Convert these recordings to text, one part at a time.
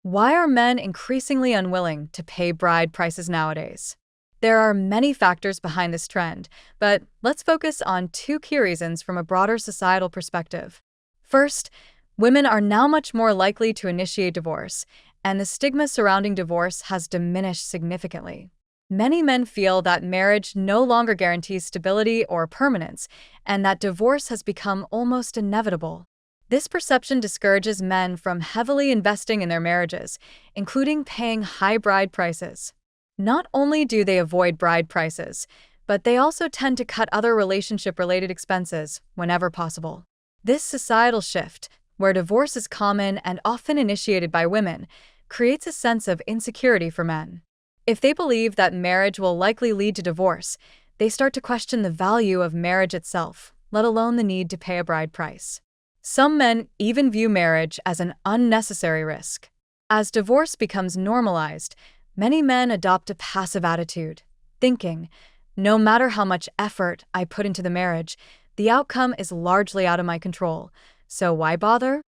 Why are men increasingly unwilling to pay bride prices nowadays? There are many factors behind this trend, but let's focus on two key reasons from a broader societal perspective. First, women are now much more likely to initiate divorce, and the stigma surrounding divorce has diminished significantly. Many men feel that marriage no longer guarantees stability or permanence, and that divorce has become almost inevitable. This perception discourages men from heavily investing in their marriages, including paying high bride prices. Not only do they avoid bride prices, but they also tend to cut other relationship-related expenses whenever possible. This societal shift, where divorce is common and often initiated by women, creates a sense of insecurity for men. If they believe that marriage will likely lead to divorce, they start to question the value of marriage itself, let alone the need to pay a bride price. Some men even view marriage as an unnecessary risk. As divorce becomes normalized, many men adopt a passive attitude, thinking, no matter how much effort I put into the marriage, the outcome is largely out of my control, so why bother?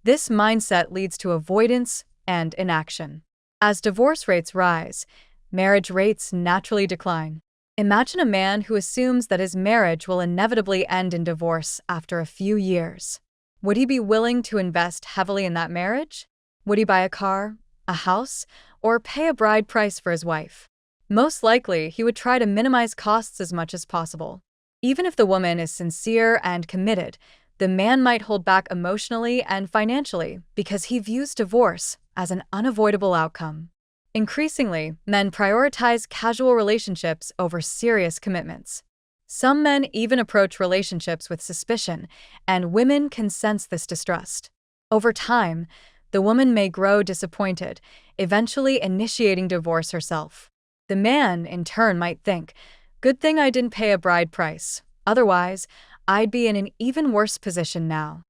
This mindset leads to avoidance and inaction. As divorce rates rise, marriage rates naturally decline. Imagine a man who assumes that his marriage will inevitably end in divorce after a few years. Would he be willing to invest heavily in that marriage? Would he buy a car, a house, or pay a bride price for his wife? Most likely, he would try to minimize costs as much as possible. Even if the woman is sincere and committed, the man might hold back emotionally and financially because he views divorce as an unavoidable outcome. Increasingly, men prioritize casual relationships over serious commitments. Some men even approach relationships with suspicion, and women can sense this distrust. Over time, the woman may grow disappointed, eventually initiating divorce herself. The man, in turn, might think, good thing I didn't pay a bride price, otherwise, I'd be in an even worse position now.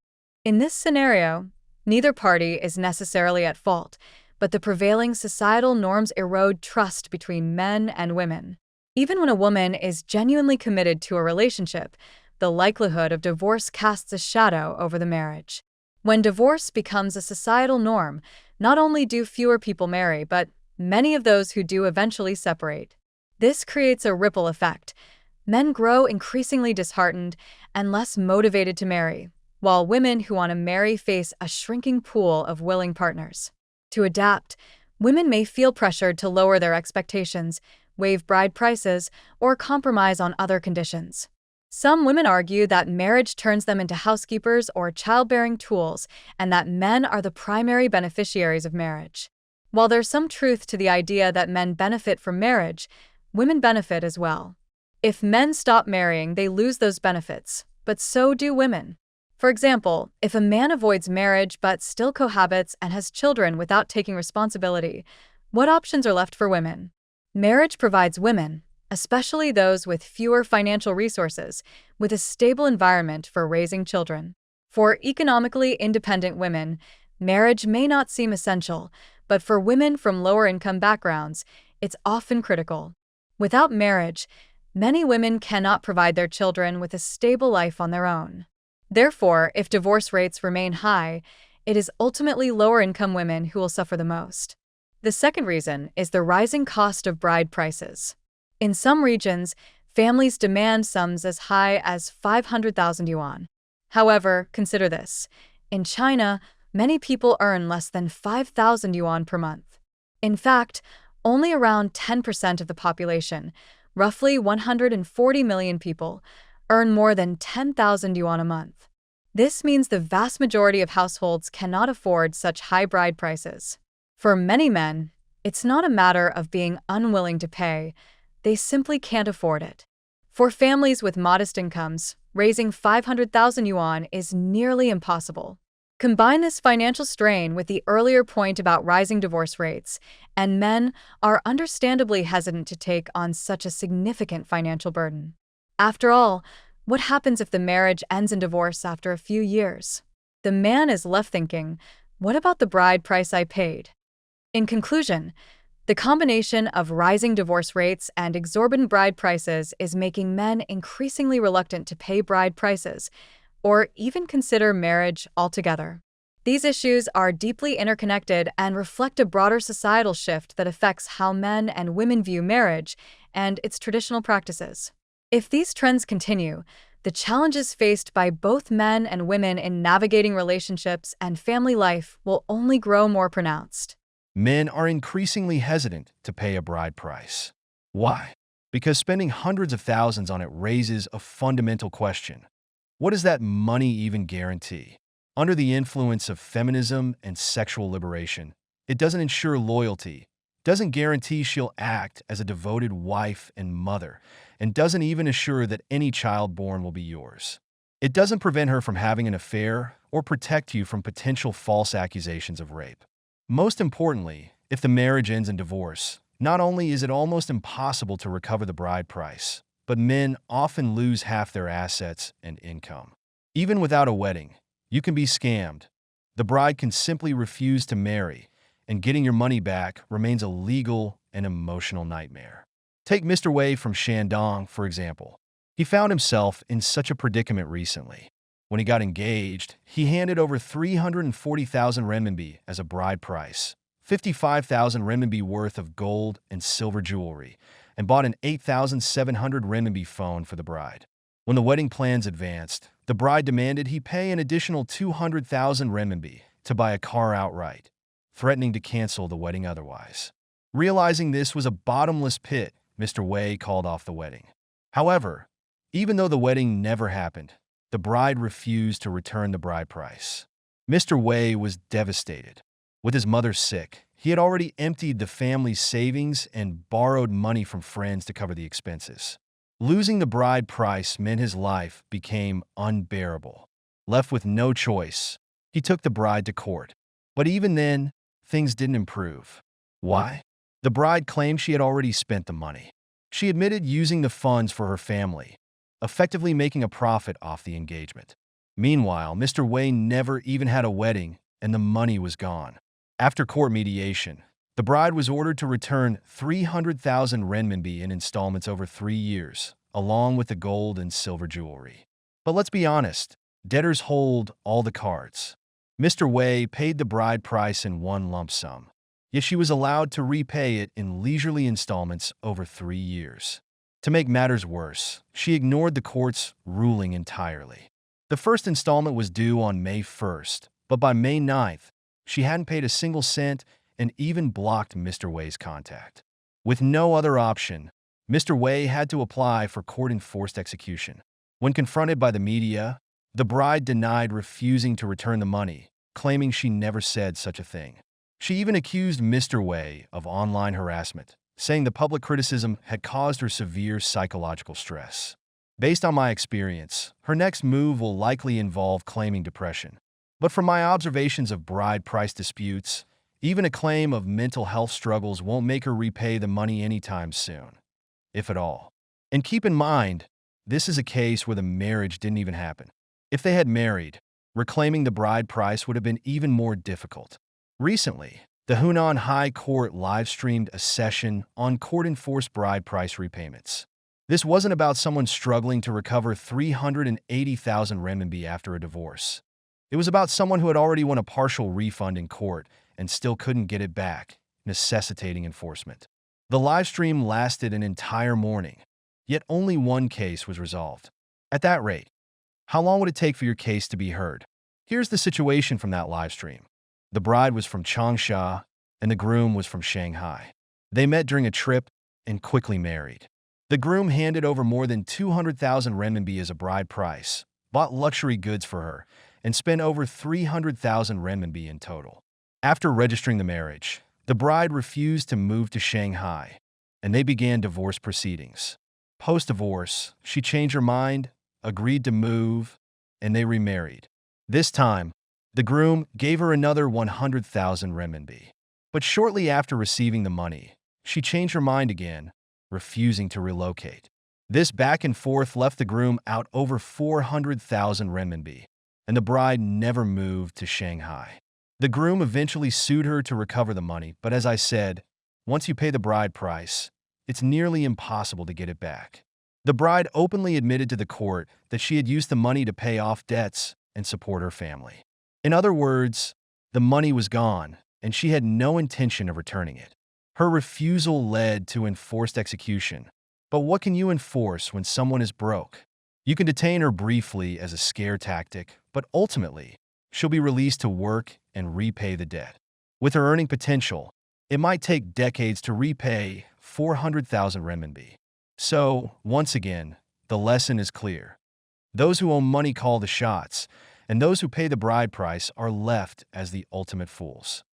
In this scenario, neither party is necessarily at fault, but the prevailing societal norms erode trust between men and women. Even when a woman is genuinely committed to a relationship, the likelihood of divorce casts a shadow over the marriage. When divorce becomes a societal norm, not only do fewer people marry, but many of those who do eventually separate. This creates a ripple effect. Men grow increasingly disheartened and less motivated to marry, while women who want to marry face a shrinking pool of willing partners. To adapt, women may feel pressured to lower their expectations, waive bride prices, or compromise on other conditions. Some women argue that marriage turns them into housekeepers or childbearing tools, and that men are the primary beneficiaries of marriage. While there's some truth to the idea that men benefit from marriage, women benefit as well. If men stop marrying, they lose those benefits, but so do women. For example, if a man avoids marriage but still cohabits and has children without taking responsibility, what options are left for women? Marriage provides women, especially those with fewer financial resources, with a stable environment for raising children. For economically independent women, marriage may not seem essential, but for women from lower-income backgrounds, it's often critical. Without marriage, many women cannot provide their children with a stable life on their own. Therefore, if divorce rates remain high, it is ultimately lower-income women who will suffer the most. The second reason is the rising cost of bride prices. In some regions, families demand sums as high as 500,000 yuan. However, consider this. In China, many people earn less than 5,000 yuan per month. In fact, only around 10% of the population, roughly 140 million people, earn more than 10,000 yuan a month. This means the vast majority of households cannot afford such high bride prices. For many men, it's not a matter of being unwilling to pay, they simply can't afford it. For families with modest incomes, raising 500,000 yuan is nearly impossible. Combine this financial strain with the earlier point about rising divorce rates, and men are understandably hesitant to take on such a significant financial burden. After all, what happens if the marriage ends in divorce after a few years? The man is left thinking, what about the bride price I paid? In conclusion, the combination of rising divorce rates and exorbitant bride prices is making men increasingly reluctant to pay bride prices or even consider marriage altogether. These issues are deeply interconnected and reflect a broader societal shift that affects how men and women view marriage and its traditional practices. If these trends continue, the challenges faced by both men and women in navigating relationships and family life will only grow more pronounced. Men are increasingly hesitant to pay a bride price. Why? Because spending hundreds of thousands on it raises a fundamental question. What does that money even guarantee? Under the influence of feminism and sexual liberation, it doesn't ensure loyalty, doesn't guarantee she'll act as a devoted wife and mother, and doesn't even assure that any child born will be yours. It doesn't prevent her from having an affair or protect you from potential false accusations of rape. Most importantly, if the marriage ends in divorce, not only is it almost impossible to recover the bride price, but men often lose half their assets and income. Even without a wedding, you can be scammed. The bride can simply refuse to marry, and getting your money back remains a legal and emotional nightmare. Take Mr. Wei from Shandong, for example. He found himself in such a predicament recently. When he got engaged, he handed over 340,000 renminbi as a bride price, 55,000 renminbi worth of gold and silver jewelry, and bought an 8,700 renminbi phone for the bride. When the wedding plans advanced, the bride demanded he pay an additional 200,000 renminbi to buy a car outright, threatening to cancel the wedding otherwise. Realizing this was a bottomless pit, Mr. Wei called off the wedding. However, even though the wedding never happened, the bride refused to return the bride price. Mr. Wei was devastated. With his mother sick, he had already emptied the family's savings and borrowed money from friends to cover the expenses. Losing the bride price meant his life became unbearable. Left with no choice, he took the bride to court. But even then, things didn't improve. Why? The bride claimed she had already spent the money. She admitted using the funds for her family, effectively making a profit off the engagement. Meanwhile, Mr. Wei never even had a wedding, and the money was gone. After court mediation, the bride was ordered to return 300,000 renminbi in installments over 3 years, along with the gold and silver jewelry. But let's be honest, debtors hold all the cards. Mr. Wei paid the bride price in one lump sum, yet she was allowed to repay it in leisurely installments over 3 years. To make matters worse, she ignored the court's ruling entirely. The first installment was due on May 1st, but by May 9th, she hadn't paid a single cent and even blocked Mr. Wei's contact. With no other option, Mr. Wei had to apply for court-enforced execution. When confronted by the media, the bride denied refusing to return the money, claiming she never said such a thing. She even accused Mr. Wei of online harassment, saying the public criticism had caused her severe psychological stress. Based on my experience, her next move will likely involve claiming depression. But from my observations of bride price disputes, even a claim of mental health struggles won't make her repay the money anytime soon, if at all. And keep in mind, this is a case where the marriage didn't even happen. If they had married, reclaiming the bride price would have been even more difficult. Recently, the Hunan High Court live-streamed a session on court-enforced bride price repayments. This wasn't about someone struggling to recover 380,000 renminbi after a divorce. It was about someone who had already won a partial refund in court and still couldn't get it back, necessitating enforcement. The live stream lasted an entire morning, yet only one case was resolved. At that rate, how long would it take for your case to be heard? Here's the situation from that live stream. The bride was from Changsha, and the groom was from Shanghai. They met during a trip and quickly married. The groom handed over more than 200,000 renminbi as a bride price, bought luxury goods for her, and spent over 300,000 renminbi in total. After registering the marriage, the bride refused to move to Shanghai, and they began divorce proceedings. Post-divorce, she changed her mind, agreed to move, and they remarried. This time, the groom gave her another 100,000 renminbi. But shortly after receiving the money, she changed her mind again, refusing to relocate. This back and forth left the groom out over 400,000 renminbi, and the bride never moved to Shanghai. The groom eventually sued her to recover the money, but as I said, once you pay the bride price, it's nearly impossible to get it back. The bride openly admitted to the court that she had used the money to pay off debts and support her family. In other words, The money was gone, and she had no intention of returning it. Her refusal led to enforced execution. But what can you enforce when someone is broke? You can detain her briefly as a scare tactic, but ultimately, she'll be released to work and repay the debt. With her earning potential, it might take decades to repay 400,000 renminbi. So, once again, the lesson is clear. Those who own money call the shots, and those who pay the bride price are left as the ultimate fools.